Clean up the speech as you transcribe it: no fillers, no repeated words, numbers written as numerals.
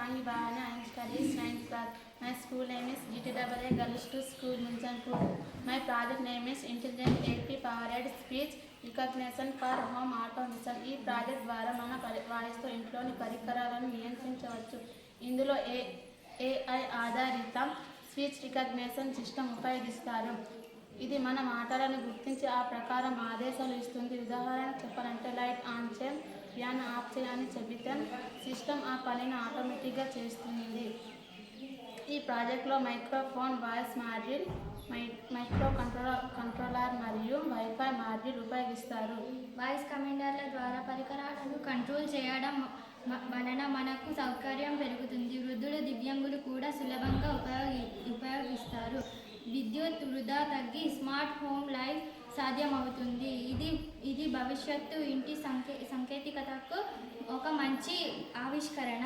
Pani Bhavani. I am studying 9th class. My school name is GTAA Girls to School Munjanpur. My project name is Intelligent AP Powered Speech Recognition for Home Automation. ఈ project ద్వారా మన వాయిస్తో ఇంట్లోని పరికరాలను నియంత్రించవచ్చు. ఇందులో AI ఆధారిత speech recognition system ఉపయోగిస్తారు. ఇది మన మాటలను గుర్తించి ఆ ప్రకారం ఆదేశాలు ఇస్తుంది. ఉదాహరణ చెప్పాలంటే లైట్ ఆన్ చేయి, ఫ్యాన్ ఆఫ్ చేయి అని చెబితే సిస్టమ్ ఆ పనిని ఆటోమేటిక్గా చేస్తుంది. ఈ ప్రాజెక్ట్లో microphone, voice module, micro controller మరియు వైఫై మాడ్యూల్ ఉపయోగిస్తారు. వాయిస్ కమాండర్ల ద్వారా పరికరాలను కంట్రోల్ చేయడం వలన మనకు సౌకర్యం పెరుగుతుంది. వృద్ధులు, దివ్యాంగులు కూడా సులభంగా ఉపయోగిస్తారు. విద్యుత్ వృధా తగ్గి స్మార్ట్ హోమ్ లైఫ్ సాధ్యమవుతుంది. ఇది భవిష్యత్తు ఇంటి సాంకేతికతకు ఒక మంచి ఆవిష్కరణ.